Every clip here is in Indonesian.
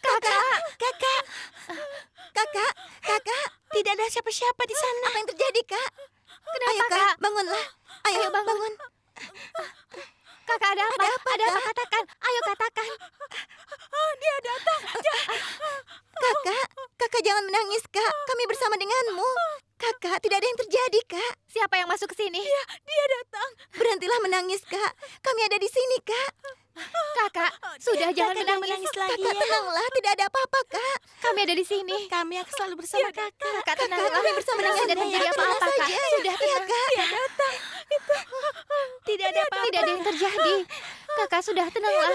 Kakak, kakak, kakak, kakak. Tidak ada siapa-siapa di sana. Apa yang terjadi, Kak? Kenapa, Ayo, Kak, Kak? bangunlah. Ayo, Ayo, bangun. bangun. Kakak, ada apa? Ada apa, Ada apa? Kak? Katakan. Ayo, katakan. Dia datang. Kakak jangan menangis, Kak. Kami bersama denganmu. Kakak, tidak ada yang terjadi, Kak. Siapa yang masuk ke sini? Dia datang. Berhentilah menangis, Kak. Kami ada di sini, Kak. Kakak, sudah jangan menangis. Kakak, tenanglah. Tidak ada apa-apa, Kak. Kami ada di sini. Kami akan selalu bersama kakak. Kakak, tenanglah. kami bersama Tidak dengan terjadi Kakak, apa-apa, tenang Kak. saja. Sudah Iya, tenang. Kak. Dia datang. Tidak ada apa-apa. Tidak ada yang terjadi. Kakak, sudah tenanglah.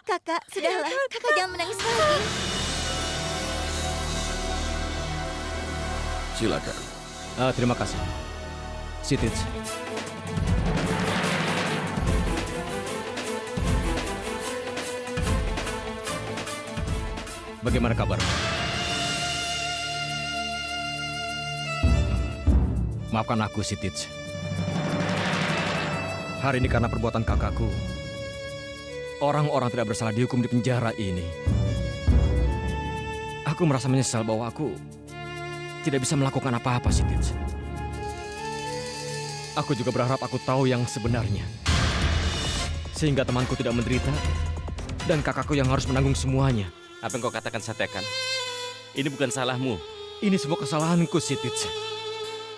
Kakak, sudahlah. Kakak jangan menangis lagi. Silakan. Terima kasih. Sitij. Bagaimana kabar? Maafkan aku, Sitij. Hari ini karena perbuatan kakakku, orang-orang tidak bersalah dihukum di penjara ini. Aku merasa menyesal bahwa aku tidak bisa melakukan apa-apa, Sitij. Aku juga berharap aku tahu yang sebenarnya. Sehingga temanku tidak menderita, dan kakakku yang harus menanggung semuanya. Apa yang kau katakan, Satyakan? Ini bukan salahmu. Ini semua kesalahanku, Sitij.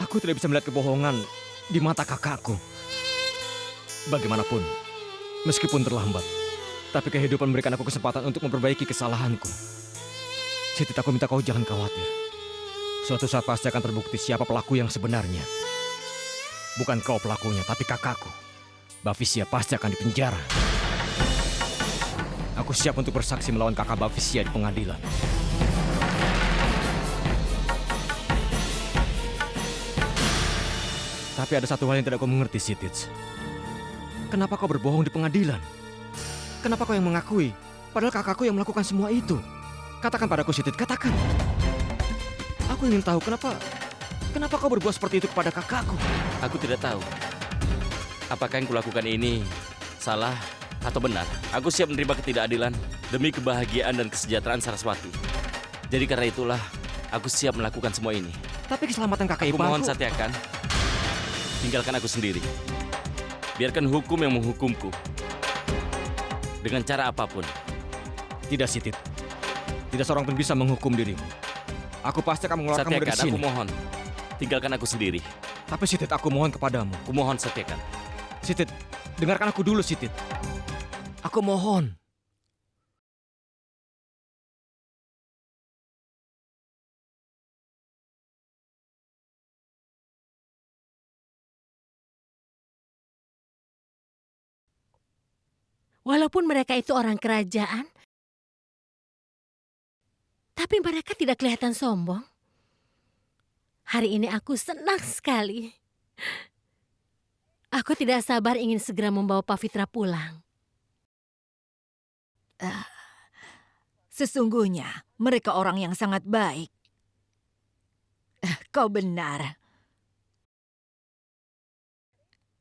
Aku tidak bisa melihat kebohongan di mata kakakku. Bagaimanapun, meskipun terlambat, tapi kehidupan memberikan aku kesempatan untuk memperbaiki kesalahanku. Sitij, aku minta kau jangan khawatir. Suatu saat pasti akan terbukti siapa pelaku yang sebenarnya. Bukan kau pelakunya, tapi kakakku. Bavisia pasti akan dipenjara. Aku siap untuk bersaksi melawan kakak Bavisia di pengadilan. Tapi ada satu hal yang tidak kau mengerti, Sitij. Kenapa kau berbohong di pengadilan? Kenapa kau yang mengakui? Padahal kakakku yang melakukan semua itu. Katakan padaku, Sitij, katakan. Aku ingin tahu kenapa kau berbuat seperti itu kepada kakakku? Aku tidak tahu. Apakah yang kulakukan ini salah atau benar? Aku siap menerima ketidakadilan demi kebahagiaan dan kesejahteraan Saraswati. Jadi karena itulah, aku siap melakukan semua ini. Tapi keselamatan kakak Aku ipar mohon, Satyakan, tinggalkan aku sendiri. Biarkan hukum yang menghukumku. Dengan cara apapun. Tidak, Sitij. Tidak seorang pun bisa menghukum dirimu. Aku pasti akan mengeluarkanmu dari Satyakan, sini. aku mohon. Tinggalkan aku sendiri. Tapi Sitij, aku mohon kepadamu. Aku mohon, Satyakan. Sitij, dengarkan aku dulu, Sitij. Aku mohon. Walaupun mereka itu orang kerajaan, tapi mereka tidak kelihatan sombong. Hari ini aku senang sekali. Aku tidak sabar ingin segera membawa Pavitra pulang. Sesungguhnya mereka orang yang sangat baik. Kau benar.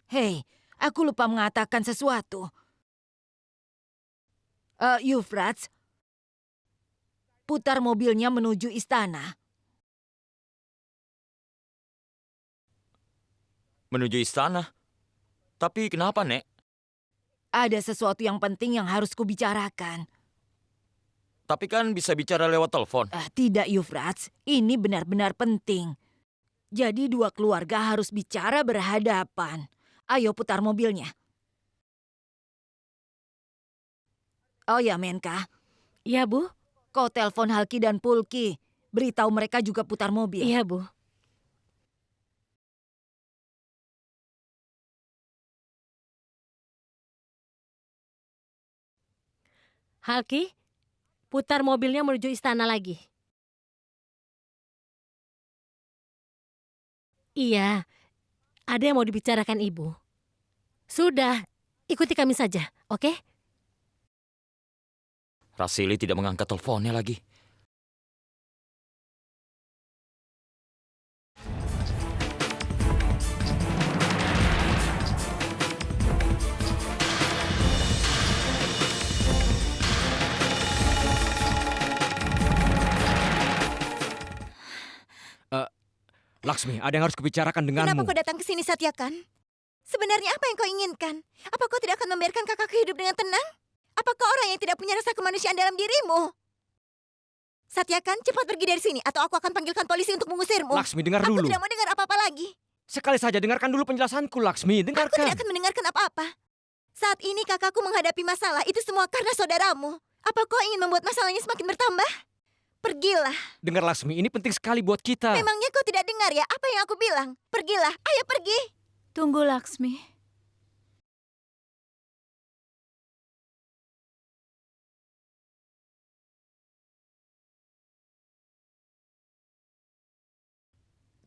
Hei, aku lupa mengatakan sesuatu. Yufrats, putar mobilnya menuju istana. Menuju istana? Tapi kenapa, Nek? Ada sesuatu yang penting yang harus kubicarakan. Tapi kan bisa bicara lewat telepon. Tidak, Yufrats. Ini benar-benar penting. Jadi dua keluarga harus bicara berhadapan. Ayo putar mobilnya. Oh ya, Menka. Iya, Bu. Kau telepon Halki dan Pulki. Beritahu mereka juga putar mobil. Iya, Bu. Halki, putar mobilnya menuju istana lagi. Iya, ada yang mau dibicarakan Ibu. Sudah, ikuti kami saja, oke? Rasili tidak mengangkat teleponnya lagi. Laksmi, ada yang harus kubicarakan Kenapa denganmu. kau datang ke sini, Satyakan? Sebenarnya apa yang kau inginkan? Apa kau tidak akan membiarkan kakakku hidup dengan tenang? Apa kau orang yang tidak punya rasa kemanusiaan dalam dirimu? Satyakan, cepat pergi dari sini atau aku akan panggilkan polisi untuk mengusirmu. Laksmi, dengar Aku dulu. tidak mau dengar apa-apa lagi. Sekali saja dengarkan dulu penjelasanku, Laksmi. Aku Dengarkan. tidak akan mendengarkan apa-apa. Saat ini kakakku menghadapi masalah, itu semua karena saudaramu. Apa kau ingin membuat masalahnya semakin bertambah? Pergilah. Dengar, Laksmi, ini penting sekali buat kita. Memangnya kau tidak dengar ya apa yang aku bilang? Pergilah, ayo pergi. Tunggu Laksmi.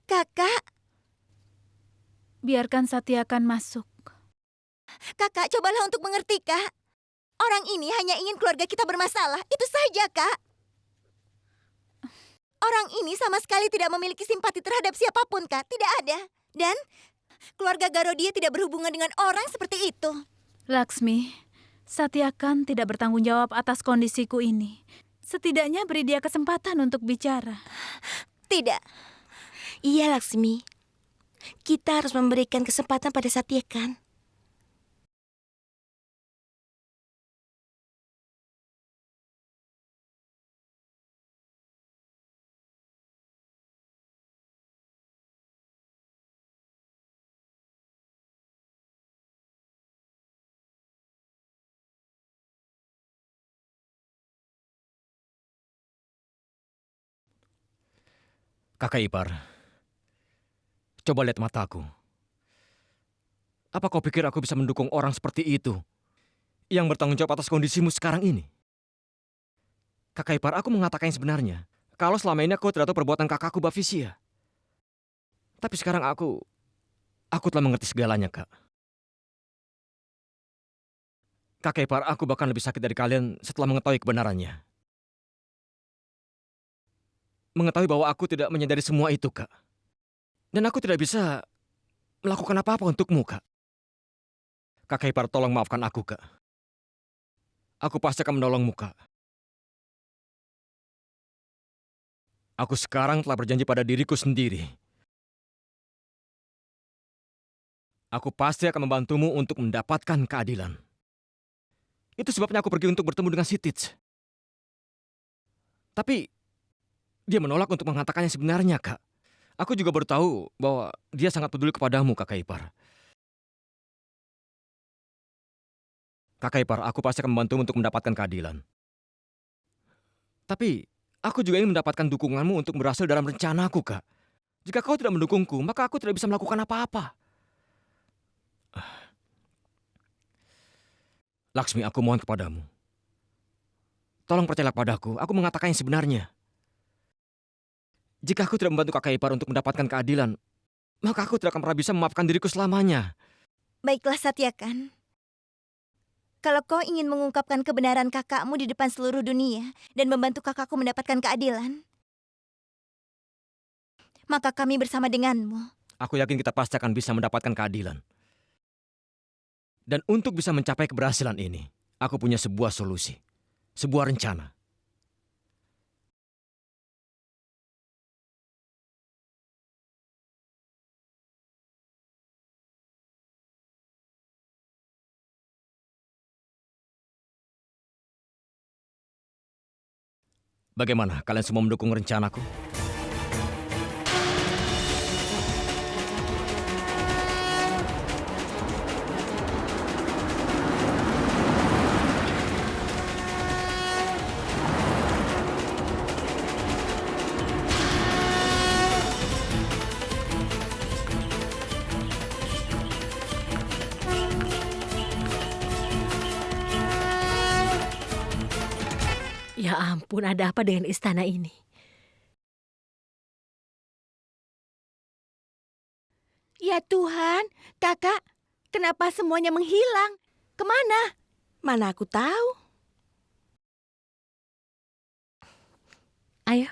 Kakak, Biarkan Satyakan masuk. kakak cobalah untuk mengerti, Kak. Orang ini hanya ingin keluarga kita bermasalah, itu saja, Kak. Orang ini sama sekali tidak memiliki simpati terhadap siapapun, Kak. Tidak ada. Dan keluarga Garodia tidak berhubungan dengan orang seperti itu. Laksmi, Satyakan tidak bertanggung jawab atas kondisiku ini. Setidaknya beri dia kesempatan untuk bicara. Tidak. Iya, Laksmi. Kita harus memberikan kesempatan pada Satyakan. Kakak ipar, coba lihat mataku. Apa kau pikir aku bisa mendukung orang seperti itu yang bertanggung jawab atas kondisimu sekarang ini? Kakak ipar, aku mengatakan yang sebenarnya. Kalau selama ini aku tidak tahu perbuatan kakakku Bavisia. Tapi sekarang aku telah mengerti segalanya, Kak. Kakak ipar, aku bahkan lebih sakit dari kalian setelah mengetahui kebenarannya. Mengetahui bahwa aku tidak menyadari semua itu, Kak. Dan aku tidak bisa melakukan apa-apa untukmu, Kak. Kakak ipar, tolong maafkan aku, Kak. Aku pasti akan menolongmu, Kak. Aku sekarang telah berjanji pada diriku sendiri. Aku pasti akan membantumu untuk mendapatkan keadilan. Itu sebabnya aku pergi untuk bertemu dengan Sitij. Tapi dia menolak untuk mengatakan yang sebenarnya, Kak. Aku juga baru tahu bahwa dia sangat peduli kepadamu, Kakak ipar. Kakak ipar, aku pasti akan membantumu untuk mendapatkan keadilan. Tapi aku juga ingin mendapatkan dukunganmu untuk berhasil dalam rencanaku, Kak. Jika kau tidak mendukungku, maka aku tidak bisa melakukan apa-apa. Laksmi, aku mohon kepadamu. Tolong percayalah padaku, aku mengatakan yang sebenarnya. Jika aku tidak membantu kakak ipar untuk mendapatkan keadilan, maka aku tidak akan pernah bisa memaafkan diriku selamanya. Baiklah, Satyakan. Kalau kau ingin mengungkapkan kebenaran kakakmu di depan seluruh dunia dan membantu kakakku mendapatkan keadilan, maka kami bersama denganmu. Aku yakin kita pasti akan bisa mendapatkan keadilan. Dan untuk bisa mencapai keberhasilan ini, aku punya sebuah solusi, sebuah rencana. Bagaimana, kalian semua mendukung rencanaku? Ya ampun, ada apa dengan istana ini? Ya Tuhan, kakak, kenapa semuanya menghilang? Kemana? Mana aku tahu. Ayo.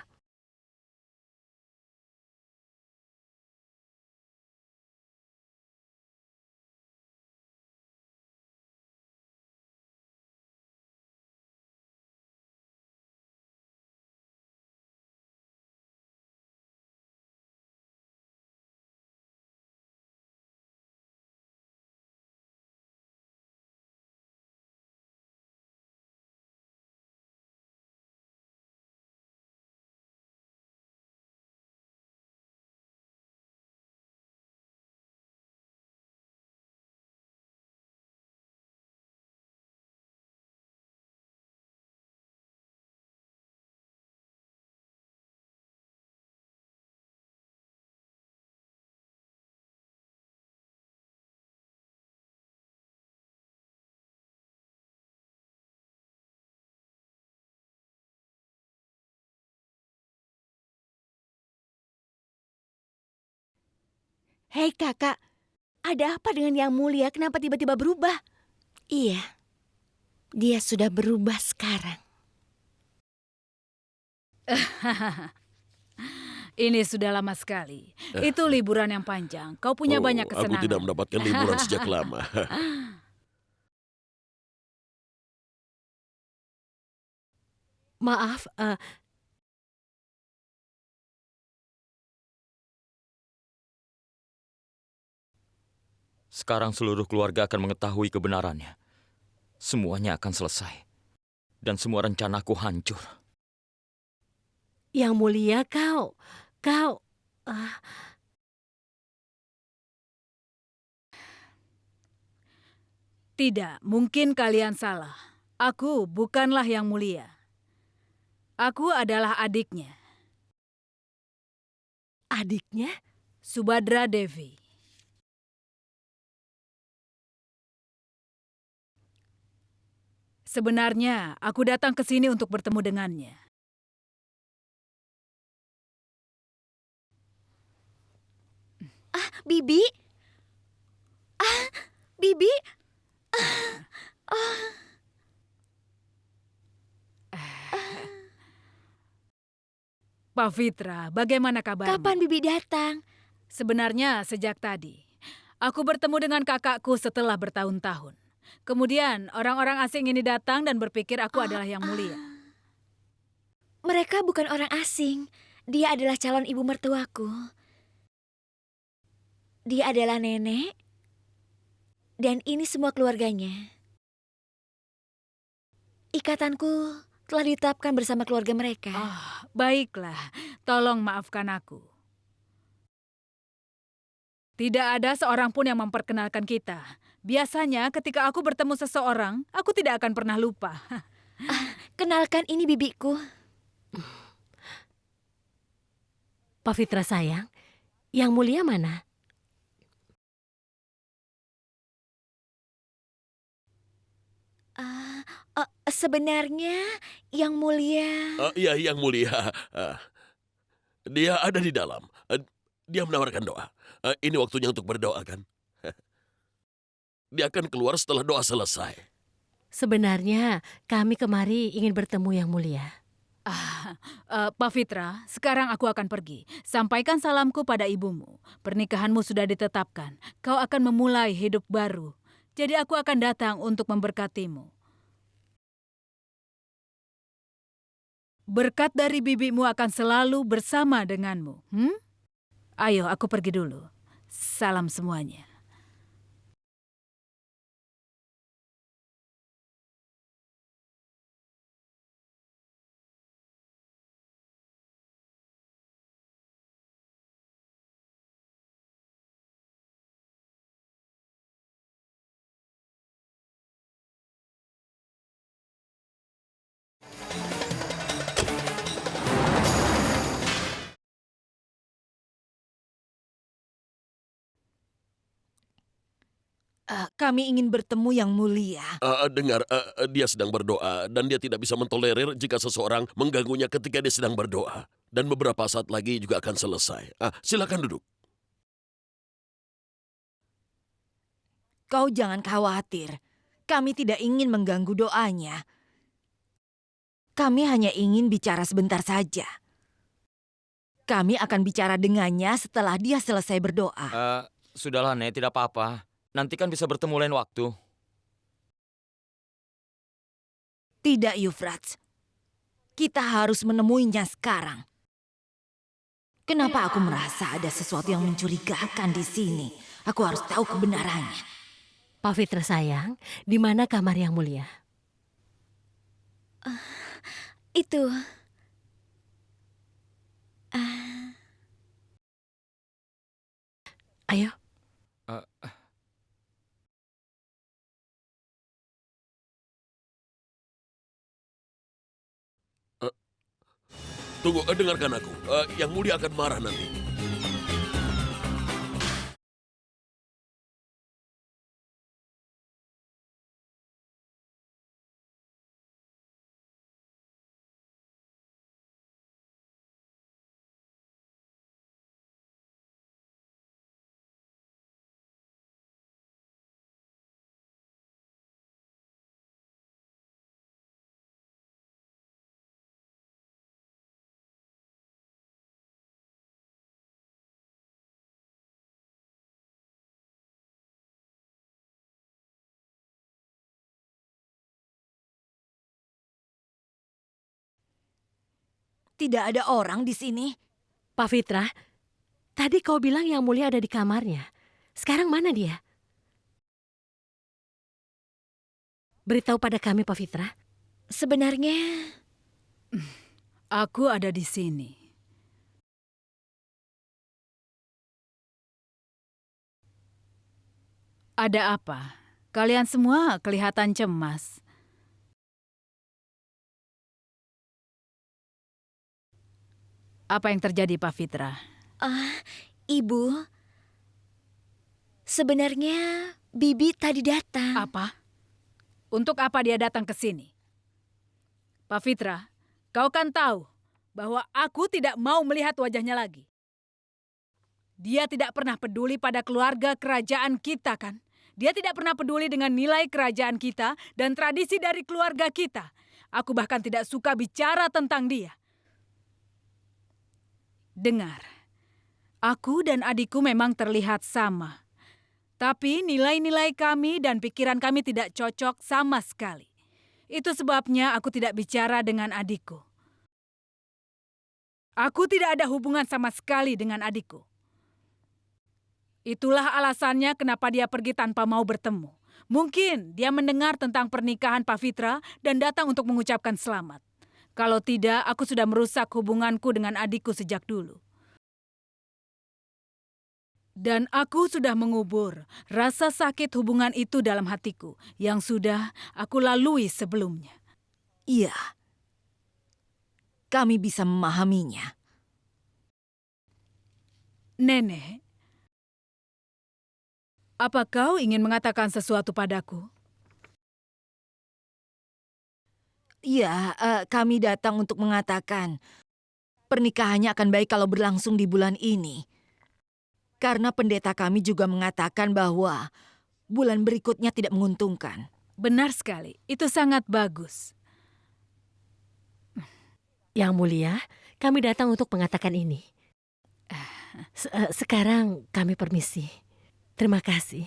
Hei kakak, ada apa dengan Yang Mulia? Kenapa tiba-tiba berubah? Iya, dia sudah berubah sekarang. Ini sudah lama sekali. Itu liburan yang panjang. Kau punya banyak kesenangan. Aku tidak mendapatkan liburan sejak lama. Maaf, Sekarang seluruh keluarga akan mengetahui kebenarannya. Semuanya akan selesai. Dan semua rencanaku hancur. Yang Mulia kau... Tidak, mungkin kalian salah. Aku bukanlah Yang Mulia. Aku adalah adiknya, adiknya? Subadra Devi. Sebenarnya, aku datang ke sini untuk bertemu dengannya. Bibi? Bibi? Pavitra, bagaimana kabarmu? Kapan Bibi datang? Sebenarnya sejak tadi. Aku bertemu dengan kakakku setelah bertahun-tahun. Kemudian orang-orang asing ini datang dan berpikir aku adalah Yang Mulia. Mereka bukan orang asing. Dia adalah calon ibu mertuaku. Dia adalah nenek. Dan ini semua keluarganya. Ikatanku telah ditetapkan bersama keluarga mereka. Baiklah, tolong maafkan aku. Tidak ada seorang pun yang memperkenalkan kita. Biasanya ketika aku bertemu seseorang, aku tidak akan pernah lupa. Kenalkan, ini bibiku. Pavitra sayang, Yang Mulia mana? Sebenarnya Yang Mulia... Ya, Yang Mulia. Dia ada di dalam. Dia menawarkan doa. Ini waktunya untuk berdoa, kan? Dia akan keluar setelah doa selesai. Sebenarnya kami kemari ingin bertemu Yang Mulia. Pavitra, sekarang aku akan pergi. Sampaikan salamku pada ibumu. Pernikahanmu sudah ditetapkan. Kau akan memulai hidup baru. Jadi aku akan datang untuk memberkatimu. Berkat dari bibimu akan selalu bersama denganmu. Ayo, aku pergi dulu. Salam semuanya. Kami ingin bertemu Yang Mulia. Dengar, dia sedang berdoa dan dia tidak bisa mentolerir jika seseorang mengganggunya ketika dia sedang berdoa. Dan beberapa saat lagi juga akan selesai. Silakan duduk. Kau jangan khawatir. Kami tidak ingin mengganggu doanya. Kami hanya ingin bicara sebentar saja. Kami akan bicara dengannya setelah dia selesai berdoa. Sudahlah, Nek, tidak apa-apa. Nanti kan bisa bertemu lain waktu. Tidak, Yufrats. Kita harus menemuinya sekarang. Kenapa aku merasa ada sesuatu yang mencurigakan di sini? Aku harus tahu kebenarannya. Pak Fitra sayang, di mana kamar yang mulia? Itu. Ayo. Tunggu, dengarkan aku. Yang mulia akan marah nanti. Tidak ada orang di sini. Pak Fitra, tadi kau bilang yang mulia ada di kamarnya. Sekarang mana dia? Beritahu pada kami, Pak Fitra. Sebenarnya, Aku ada di sini. Ada apa? Kalian semua kelihatan cemas. Apa yang terjadi, Pak Fitra? Ibu, sebenarnya Bibi tadi datang. Apa? Untuk apa dia datang ke sini? Pak Fitra, kau kan tahu bahwa aku tidak mau melihat wajahnya lagi. Dia tidak pernah peduli pada keluarga kerajaan kita, kan? Dia tidak pernah peduli dengan nilai kerajaan kita dan tradisi dari keluarga kita. Aku bahkan tidak suka bicara tentang dia. Dengar, aku dan adikku memang terlihat sama. Tapi nilai-nilai kami dan pikiran kami tidak cocok sama sekali. Itu sebabnya aku tidak bicara dengan adikku. Aku tidak ada hubungan sama sekali dengan adikku. Itulah alasannya kenapa dia pergi tanpa mau bertemu. Mungkin dia mendengar tentang pernikahan Pak Fitra dan datang untuk mengucapkan selamat. Kalau tidak, aku sudah merusak hubunganku dengan adikku sejak dulu. Dan aku sudah mengubur rasa sakit hubungan itu dalam hatiku yang sudah aku lalui sebelumnya. Iya, kami bisa memahaminya. Nenek, apa kau ingin mengatakan sesuatu padaku? Iya, kami datang untuk mengatakan pernikahannya akan baik kalau berlangsung di bulan ini. Karena pendeta kami juga mengatakan bahwa bulan berikutnya tidak menguntungkan. Benar sekali, itu sangat bagus. Yang mulia, kami datang untuk mengatakan ini. Sekarang kami permisi. Terima kasih.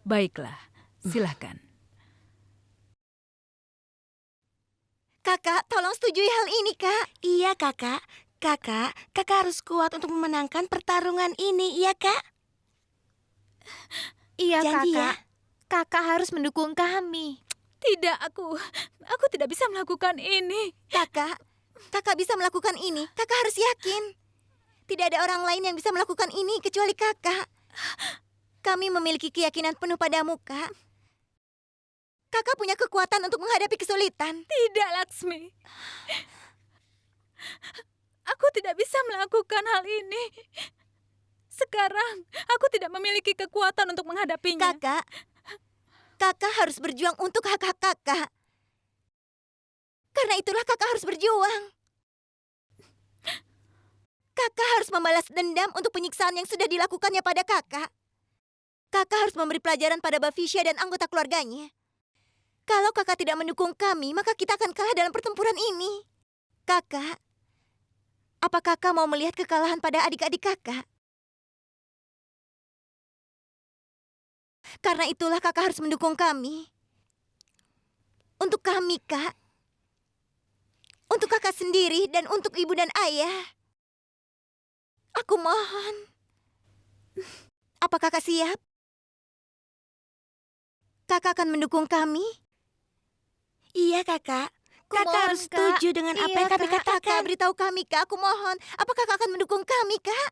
Baiklah, silakan. Kakak, tolong setujui hal ini, Kak. Iya, Kakak. Kakak harus kuat untuk memenangkan pertarungan ini, iya, Kak? Iya, Janji ya? Kakak. Kakak harus mendukung kami. Tidak, aku tidak bisa melakukan ini. Kakak bisa melakukan ini. Kakak harus yakin. Tidak ada orang lain yang bisa melakukan ini kecuali kakak. Kami memiliki keyakinan penuh padamu, Kak. Kakak punya kekuatan untuk menghadapi kesulitan. Tidak, Laksmi. Aku tidak bisa melakukan hal ini. Sekarang, aku tidak memiliki kekuatan untuk menghadapinya. Kakak harus berjuang untuk hak-hak kakak. Karena itulah kakak harus berjuang. Kakak harus membalas dendam untuk penyiksaan yang sudah dilakukannya pada kakak. Kakak harus memberi pelajaran pada Bafisya dan anggota keluarganya. Kalau kakak tidak mendukung kami, maka kita akan kalah dalam pertempuran ini. Apa kakak mau melihat kekalahan pada adik-adik kakak? Karena itulah kakak harus mendukung kami. Untuk kami, Kak. Untuk kakak sendiri dan untuk ibu dan ayah. Aku mohon. Apa kakak siap? Kakak akan mendukung kami? Iya, Kakak. Kakak Kumohon, harus Kak. setuju dengan apa Iya, yang kami Kak. katakan. Kakak beritahu kami, Kak. Aku mohon. Apa kakak akan mendukung kami, Kak?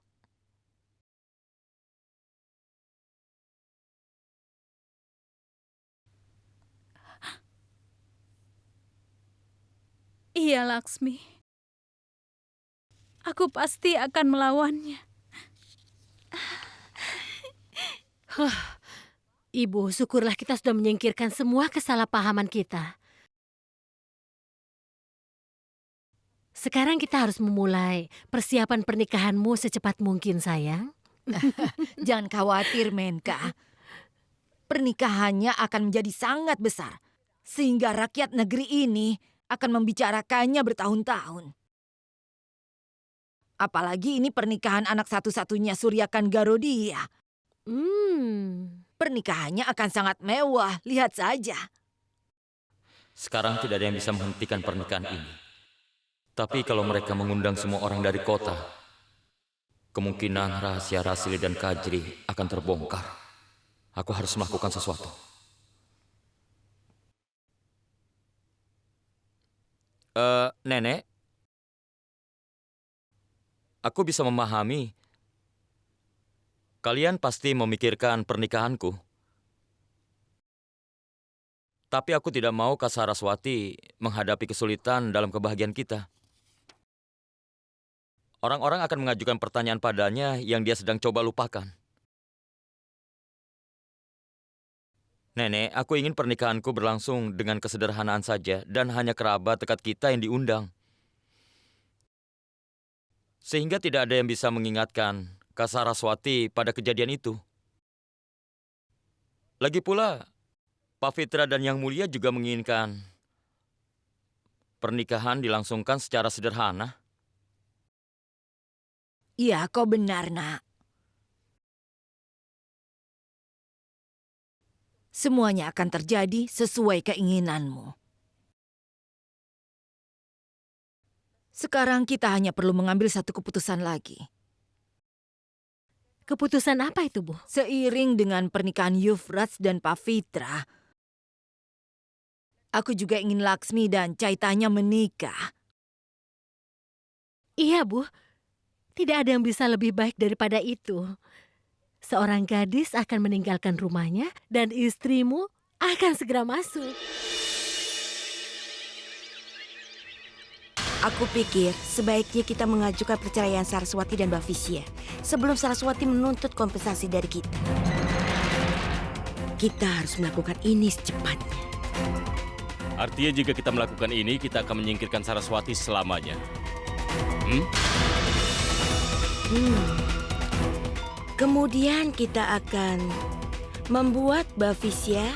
Iya, Laksmi. Aku pasti akan melawannya. Ibu, syukurlah kita sudah menyingkirkan semua kesalahpahaman kita. Sekarang kita harus memulai persiapan pernikahanmu secepat mungkin, sayang. Jangan khawatir, Menka. Pernikahannya akan menjadi sangat besar. Sehingga rakyat negeri ini akan membicarakannya bertahun-tahun. Apalagi ini pernikahan anak satu-satunya Suryakan Garodia. Pernikahannya akan sangat mewah, lihat saja. Sekarang tidak ada yang bisa menghentikan pernikahan ini. Tapi kalau mereka mengundang semua orang dari kota, kemungkinan rahasia Rasili dan Kajri akan terbongkar. Aku harus melakukan sesuatu. Nenek, aku bisa memahami. Kalian pasti memikirkan pernikahanku. Tapi aku tidak mau Kak Saraswati menghadapi kesulitan dalam kebahagiaan kita. Orang-orang akan mengajukan pertanyaan padanya yang dia sedang coba lupakan. Nenek, aku ingin pernikahanku berlangsung dengan kesederhanaan saja dan hanya kerabat dekat kita yang diundang. Sehingga tidak ada yang bisa mengingatkan Kak Saraswati pada kejadian itu. Lagi pula, Pak Fitra dan Yang Mulia juga menginginkan pernikahan dilangsungkan secara sederhana. Iya, kau benar, Nak. Semuanya akan terjadi sesuai keinginanmu. Sekarang kita hanya perlu mengambil satu keputusan lagi. Keputusan apa itu, Bu? Seiring dengan pernikahan Yufrats dan Pak Fitra, aku juga ingin Laksmi dan Caitanya menikah. Iya, Bu. Tidak ada yang bisa lebih baik daripada itu. Seorang gadis akan meninggalkan rumahnya dan istrimu akan segera masuk. Aku pikir sebaiknya kita mengajukan perceraian Saraswati dan Bafisya sebelum Saraswati menuntut kompensasi dari kita. Kita harus melakukan ini secepatnya. Artinya jika kita melakukan ini, kita akan menyingkirkan Saraswati selamanya. Kemudian kita akan membuat Bafisya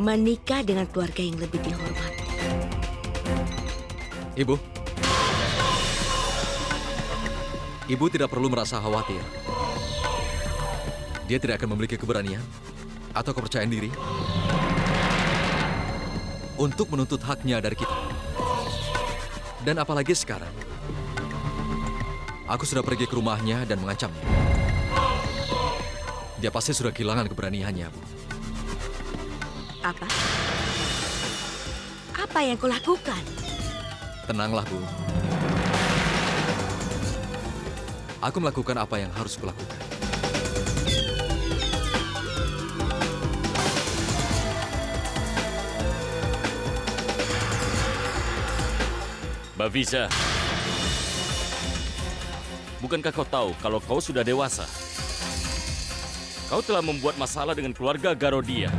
menikah dengan keluarga yang lebih dihormati. Ibu tidak perlu merasa khawatir. Dia tidak akan memiliki keberanian atau kepercayaan diri untuk menuntut haknya dari kita. Dan apalagi sekarang, aku sudah pergi ke rumahnya dan mengancamnya. Dia pasti sudah kehilangan keberaniannya, Bu. Apa? Apa yang kau lakukan? Tenanglah, Bu. Aku melakukan apa yang harus kulakukan. Bavisa, bukankah kau tahu kalau kau sudah dewasa? Kau telah membuat masalah dengan keluarga Garodia.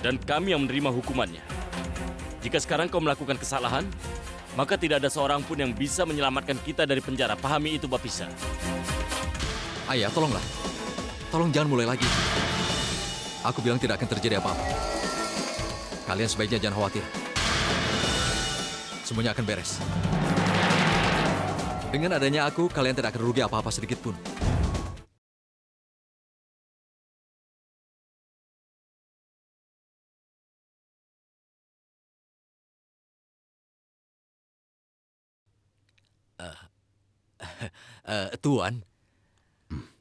Dan kami yang menerima hukumannya. Jika sekarang kau melakukan kesalahan, maka tidak ada seorang pun yang bisa menyelamatkan kita dari penjara. Pahami itu, Bavisa. Ayah, tolonglah. Tolong jangan mulai lagi. Aku bilang tidak akan terjadi apa-apa. Kalian sebaiknya jangan khawatir. Semuanya akan beres. Dengan adanya aku, kalian tidak akan rugi apa-apa sedikit pun. Tuan,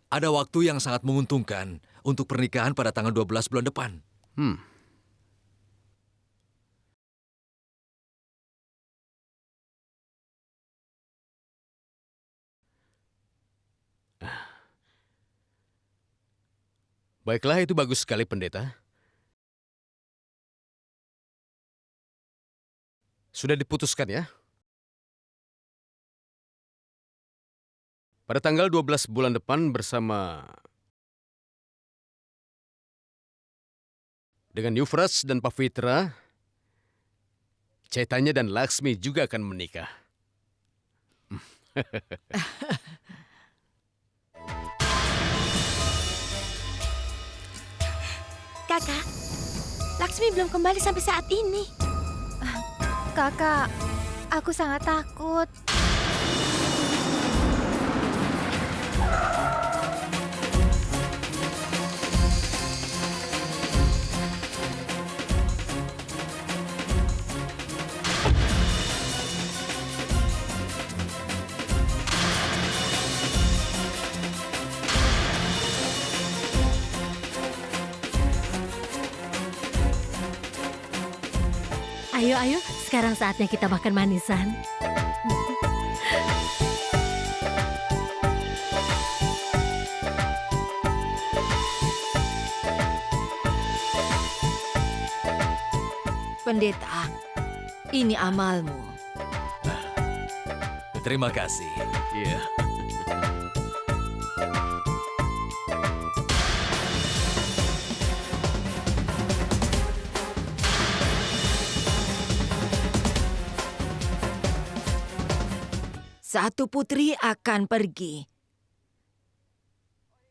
ada waktu yang sangat menguntungkan untuk pernikahan pada tanggal 12 bulan depan. Baiklah, itu bagus sekali, pendeta. Sudah diputuskan ya? Pada tanggal 12 bulan depan bersama dengan Yufras dan Pavitra, Chaitanya dan Laksmi juga akan menikah. Kakak, Laksmi belum kembali sampai saat ini. Kakak, aku sangat takut. Ayo, ayo, sekarang saatnya kita makan manisan. Pendeta, ini amalmu. Terima kasih. Iya. Satu putri akan pergi.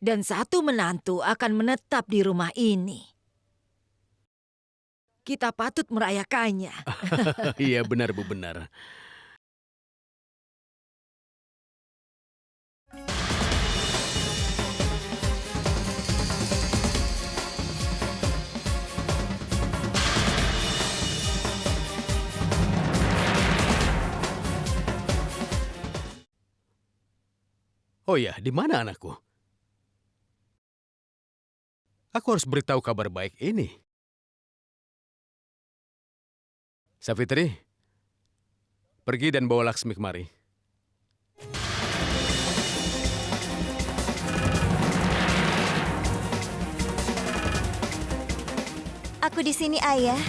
Dan satu menantu akan menetap di rumah ini. Kita patut merayakannya. Iya, benar Bu, benar. Oh ya, di mana anakku? Aku harus beritahu kabar baik ini. Savitri, pergi dan bawa Laksmi kemari. Aku di sini, Ayah.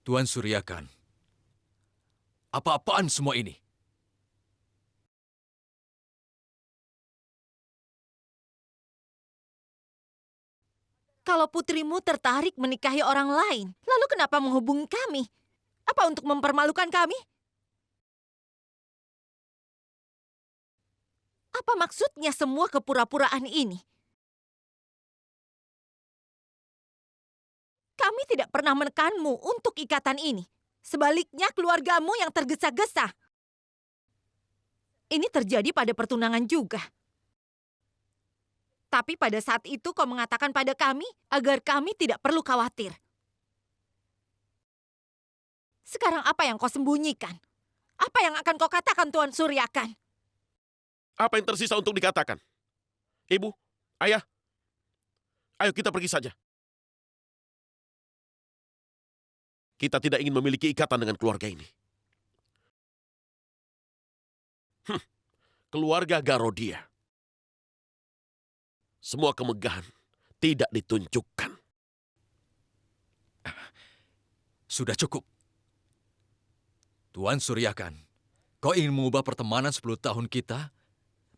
Tuan Suryakan, apa-apaan semua ini? Kalau putrimu tertarik menikahi orang lain, lalu kenapa menghubungi kami? Apa untuk mempermalukan kami? Apa maksudnya semua kepura-puraan ini? Kami tidak pernah menekanmu untuk ikatan ini. Sebaliknya keluargamu yang tergesa-gesa. Ini terjadi pada pertunangan juga. Tapi pada saat itu kau mengatakan pada kami agar kami tidak perlu khawatir. Sekarang apa yang kau sembunyikan? Apa yang akan kau katakan, Tuan Suryakan? Apa yang tersisa untuk dikatakan? Ibu, ayah, ayo kita pergi saja. Kita tidak ingin memiliki ikatan dengan keluarga ini. Keluarga Garodia. semua kemegahan tidak ditunjukkan. Sudah cukup. Tuan Suryakan, kau ingin mengubah pertemanan 10 tahun kita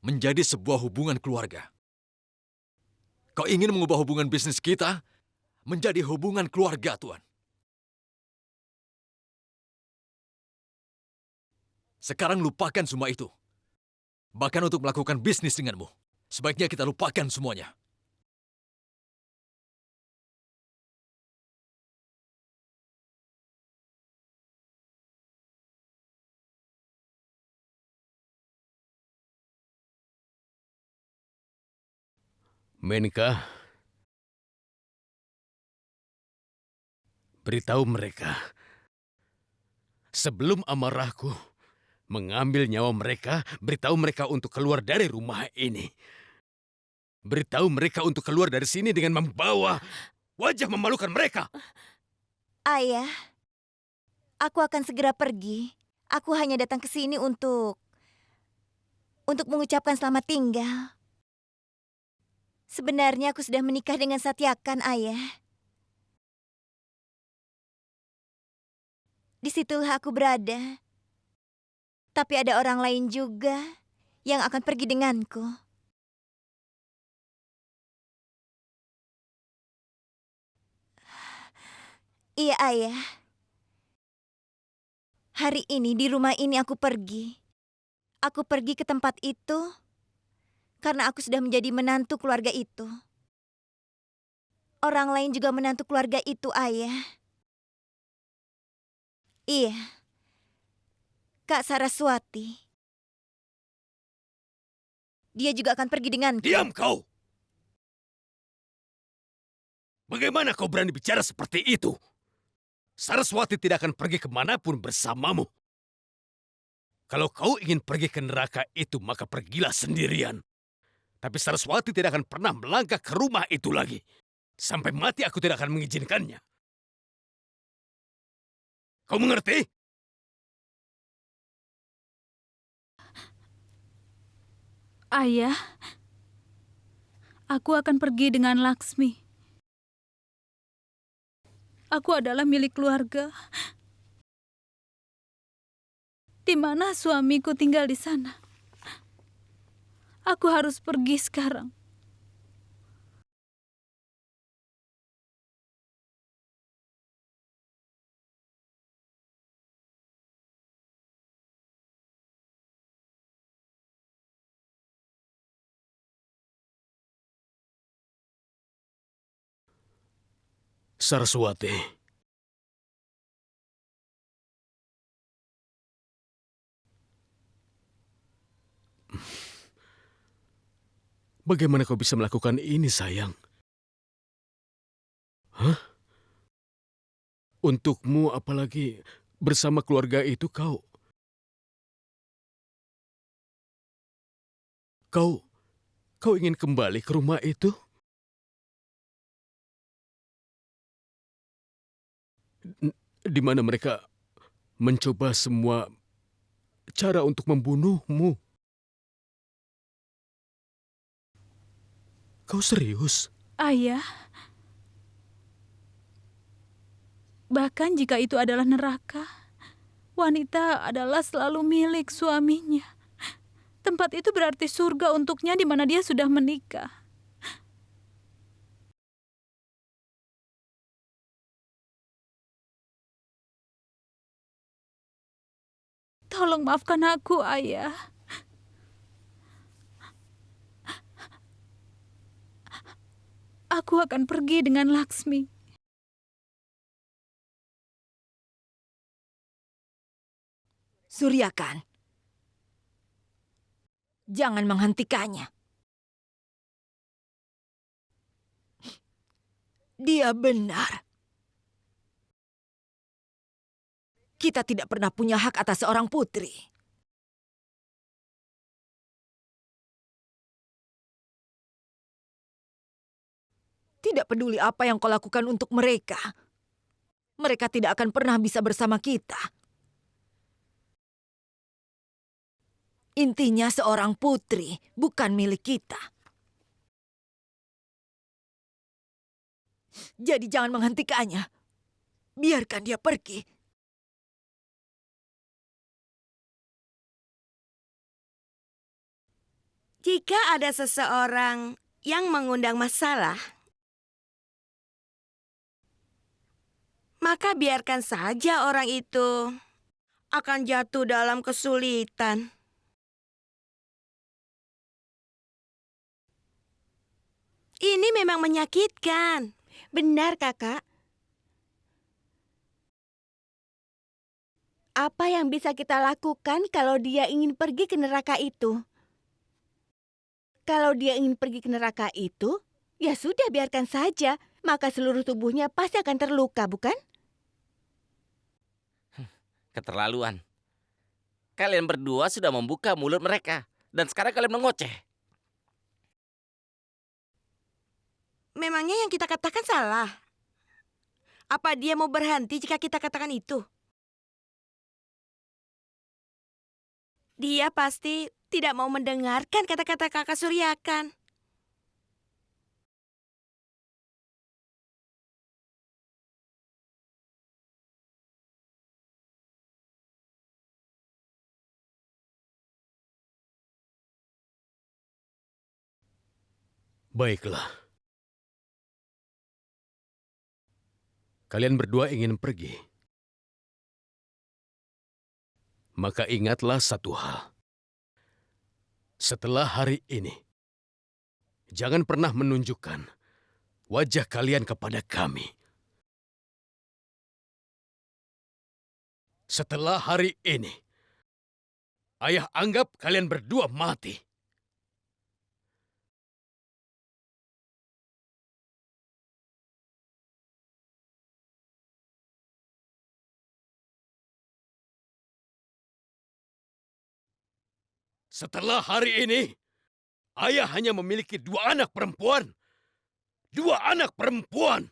menjadi sebuah hubungan keluarga. Kau ingin mengubah hubungan bisnis kita menjadi hubungan keluarga, Tuan. Sekarang lupakan semua itu. Bahkan untuk melakukan bisnis denganmu, sebaiknya kita lupakan semuanya. Menka, beritahu mereka, sebelum amarahku mengambil nyawa mereka, beritahu mereka untuk keluar dari rumah ini. Beritahu mereka untuk keluar dari sini dengan membawa wajah memalukan mereka. Ayah, aku akan segera pergi. Aku hanya datang ke sini untuk mengucapkan selamat tinggal. Sebenarnya aku sudah menikah dengan Satyakan, Ayah. Disitulah aku berada. Tapi ada orang lain juga yang akan pergi denganku. Iya, Ayah. Hari ini di rumah ini aku pergi. Aku pergi ke tempat itu karena aku sudah menjadi menantu keluarga itu. Orang lain juga menantu keluarga itu, Ayah. Iya. Kak Saraswati. Dia juga akan pergi denganku. Diam kau! Bagaimana kau berani bicara seperti itu? Saraswati tidak akan pergi kemanapun bersamamu. Kalau kau ingin pergi ke neraka itu, maka pergilah sendirian. Tapi Saraswati tidak akan pernah melangkah ke rumah itu lagi. Sampai mati aku tidak akan mengizinkannya. Kau mengerti? Ayah, aku akan pergi dengan Laksmi. Aku adalah milik keluarga. Di mana suamiku tinggal di sana. Aku harus pergi sekarang. Saraswati. Bagaimana kau bisa melakukan ini, sayang? Hah? Untukmu, apalagi bersama keluarga itu, kau ingin kembali ke rumah itu? Di mana mereka mencoba semua cara untuk membunuhmu. Kau serius? Ayah, bahkan jika itu adalah neraka, wanita adalah selalu milik suaminya. Tempat itu berarti surga untuknya di mana dia sudah menikah. Tolong maafkan aku, Ayah. Aku akan pergi dengan Laksmi. Suryakan, jangan menghentikannya. Dia benar. Kita tidak pernah punya hak atas seorang putri. Tidak peduli apa yang kau lakukan untuk mereka. Mereka tidak akan pernah bisa bersama kita. Intinya seorang putri bukan milik kita. Jadi jangan menghentikannya. Biarkan dia pergi. Jika ada seseorang yang mengundang masalah, maka biarkan saja orang itu akan jatuh dalam kesulitan. Ini memang menyakitkan. Benar, Kakak. Apa yang bisa kita lakukan kalau dia ingin pergi ke neraka itu? Kalau dia ingin pergi ke neraka itu, ya sudah biarkan saja. Maka seluruh tubuhnya pasti akan terluka, bukan? Keterlaluan. Kalian berdua sudah membuka mulut mereka. Dan sekarang kalian mengoceh. Memangnya yang kita katakan salah? Apa dia mau berhenti jika kita katakan itu? Dia pasti tidak mau mendengarkan kata-kata Kakak Suryakan. Baiklah. Kalian berdua ingin pergi. Maka ingatlah satu hal. Setelah hari ini, jangan pernah menunjukkan wajah kalian kepada kami. Setelah hari ini, ayah anggap kalian berdua mati. Setelah hari ini, ayah hanya memiliki 2 anak perempuan. 2 anak perempuan.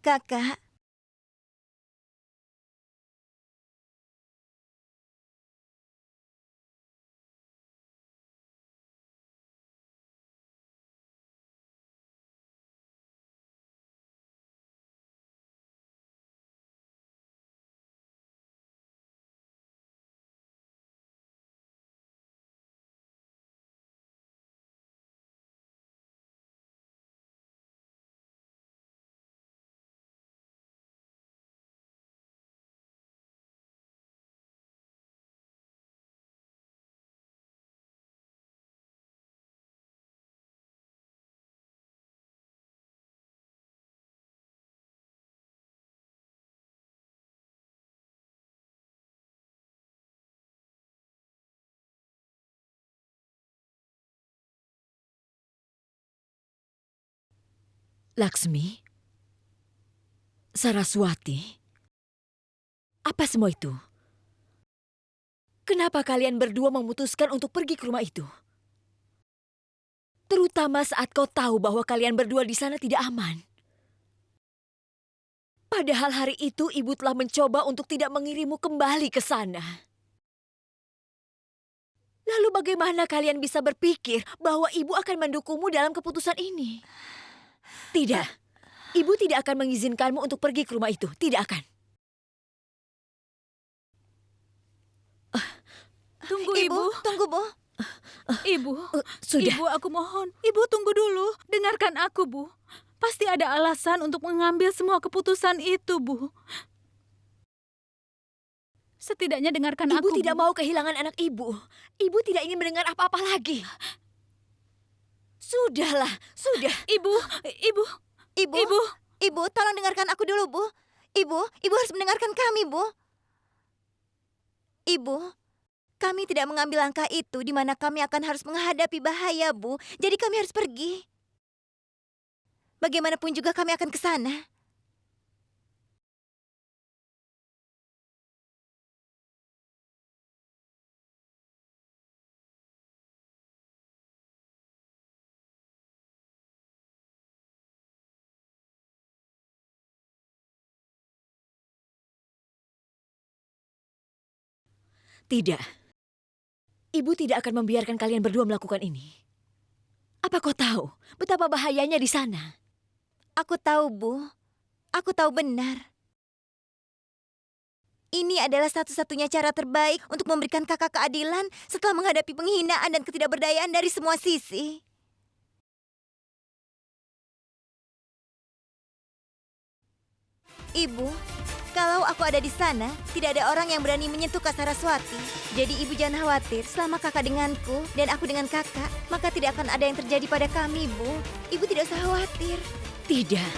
Kakak, Laksmi, Saraswati, apa semua itu? Kenapa kalian berdua memutuskan untuk pergi ke rumah itu? Terutama saat kau tahu bahwa kalian berdua di sana tidak aman. Padahal hari itu ibu telah mencoba untuk tidak mengirimmu kembali ke sana. Lalu bagaimana kalian bisa berpikir bahwa ibu akan mendukungmu dalam keputusan ini? Tidak, ibu tidak akan mengizinkanmu untuk pergi ke rumah itu. Tidak akan. Tunggu, Ibu. Tunggu, Bu. Ibu, Sudah. Ibu, aku mohon. Ibu tunggu dulu. Dengarkan aku, Bu. Pasti ada alasan untuk mengambil semua keputusan itu, Bu. Setidaknya dengarkan Ibu aku, tidak Bu. mau kehilangan anak ibu. Ibu tidak ingin mendengar apa-apa lagi. Sudahlah, sudah. Ibu. Ibu, tolong dengarkan aku dulu, Bu. Ibu harus mendengarkan kami, Bu. Ibu, kami tidak mengambil langkah itu di mana kami akan harus menghadapi bahaya, Bu. Jadi kami harus pergi. Bagaimanapun juga kami akan ke sana. Tidak. Ibu tidak akan membiarkan kalian berdua melakukan ini. Apa kau tahu betapa bahayanya di sana? Aku tahu, Bu. Aku tahu benar. Ini adalah satu-satunya cara terbaik untuk memberikan kakak keadilan setelah menghadapi penghinaan dan ketidakberdayaan dari semua sisi. Ibu, kalau aku ada di sana, tidak ada orang yang berani menyentuh Kak Saraswati. Jadi ibu jangan khawatir, selama kakak denganku dan aku dengan kakak, maka tidak akan ada yang terjadi pada kami, Bu. Ibu tidak usah khawatir. Tidak.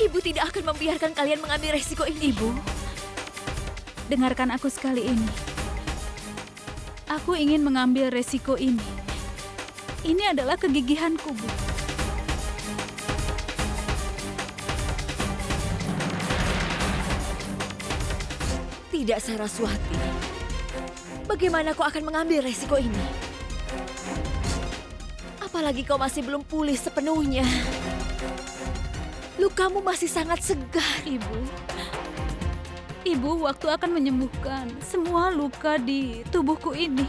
Ibu tidak akan membiarkan kalian mengambil resiko ini. Ibu, dengarkan aku sekali ini. Aku ingin mengambil resiko ini. Ini adalah kegigihanku, Bu. Tidak, Saraswati. Bagaimana kau akan mengambil resiko ini? Apalagi kau masih belum pulih sepenuhnya. Lukamu masih sangat segar. Ibu, waktu akan menyembuhkan semua luka di tubuhku ini.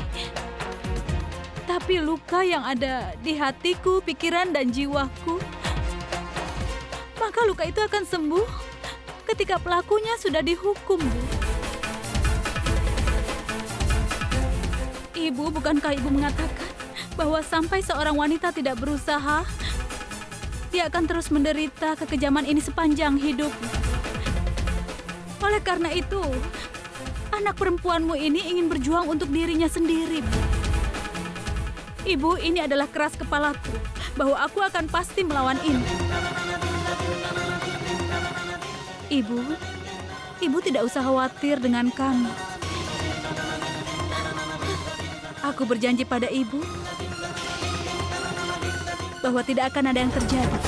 Tapi luka yang ada di hatiku, pikiran, dan jiwaku, maka luka itu akan sembuh ketika pelakunya sudah dihukum, Bu. Ibu, bukankah ibu mengatakan bahwa sampai seorang wanita tidak berusaha, dia akan terus menderita kekejaman ini sepanjang hidup. Oleh karena itu, anak perempuanmu ini ingin berjuang untuk dirinya sendiri, Bu. Ibu, ini adalah keras kepalaku bahwa aku akan pasti melawan ini. Ibu tidak usah khawatir dengan kami. Aku berjanji pada ibu bahwa tidak akan ada yang terjadi.